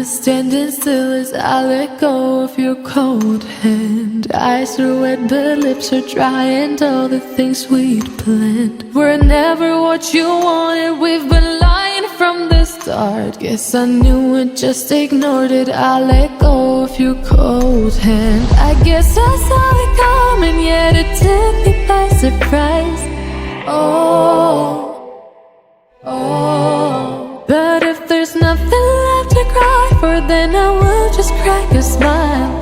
is standing still as I let go of your cold hand. Eyes are wet but lips are dry, and all the things we'd planned were never what you wanted. We've been lying from the start. Guess I knew it, just ignored it. I let go of your cold hand. I guess I saw it coming, yet it took me by surprise. But if there's nothing left to cry for, then I will just crack a smile.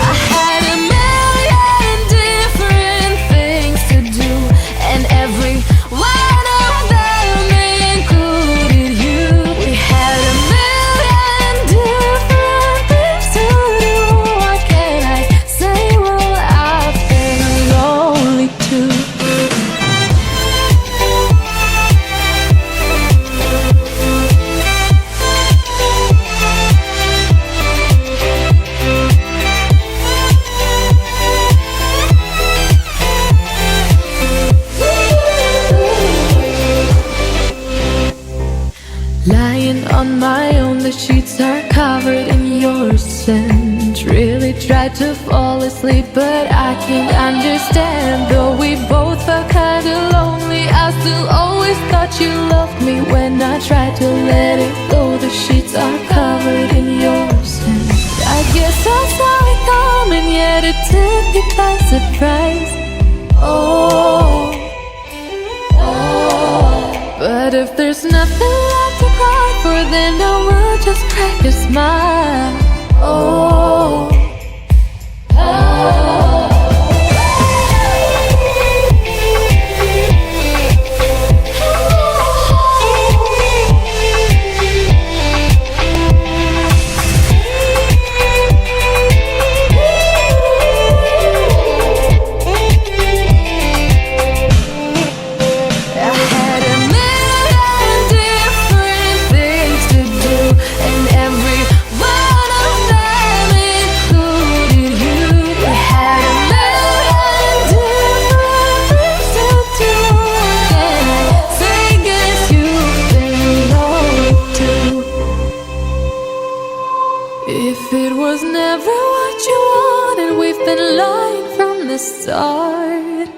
I had a million different things to do, and every one of them included you. We had a million different things to do. What can I say? Well, I've been lonely too. Lying on my own, the sheets are covered in your scent. Really tried to fall asleep, but I can't understand. Though we both felt kinda lonely, I still always thought you loved me. When I tried to let it go, the sheets are covered in your scent. I guess I saw it coming, yet it took me by surprise. But if there's nothing left to cry for, then I will just crack a smile. If it was never what you wanted, we've been lying from the start.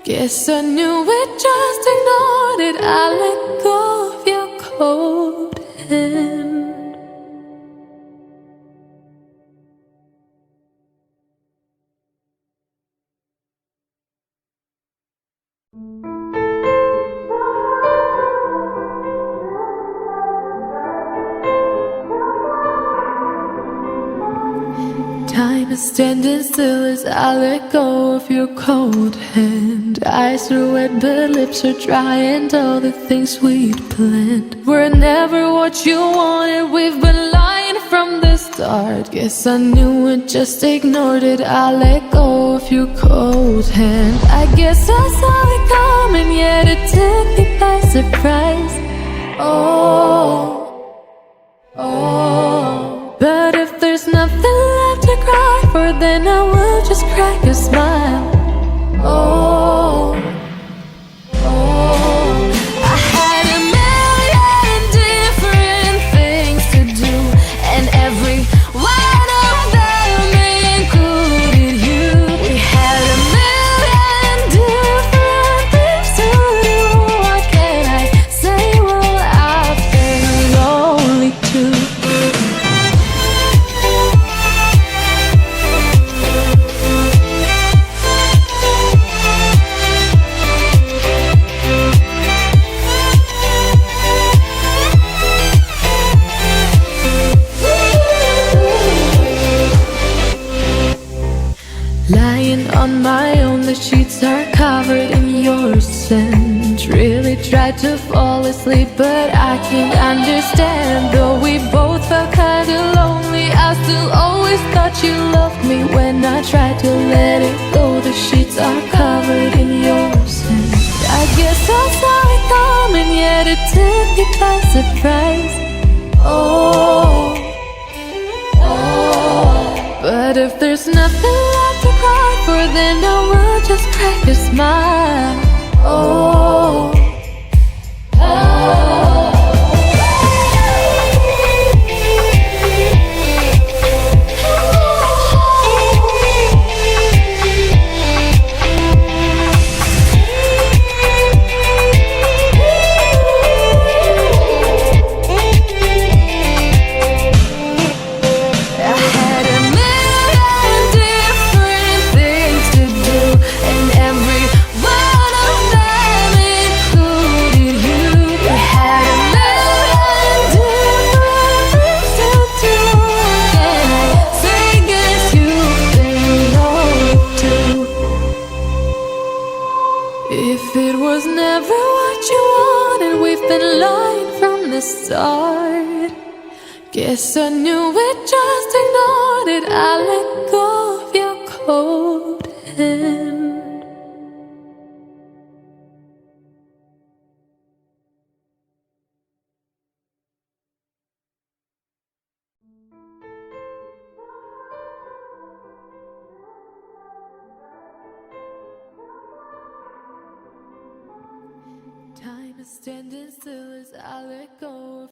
Guess I knew it, just ignored it. I let go of your cold hand. Time is standing still as I let go of your cold hand. Eyes are wet but lips are dry, and all the things we'd planned were never what you wanted. We've been lying from the start. Guess I knew it, just ignored it. I let go of your cold hand. I guess I saw it coming, yet it took me by surprise. But if there's nothing left to cry for, then I will just crack a smile. I had a million different things to do, and every one of them included you. We had a million different things to do. What can I say? Well, I've been lonely too. Lying on my own, the sheets are covered in your scent. Really tried to fall asleep, but I can't understand. Though we both felt kinda lonely, I still always thought you loved me. When I tried to let it go, the sheets are covered in your scent. I guess I saw it coming, yet it took me by surprise. But if there's nothing left to cry for, then I will just crack a smile. If it was never what you wanted, we've been lying from the start. Guess I knew it, just ignored it. I let go of your cold hand. Time is standing still as I let go of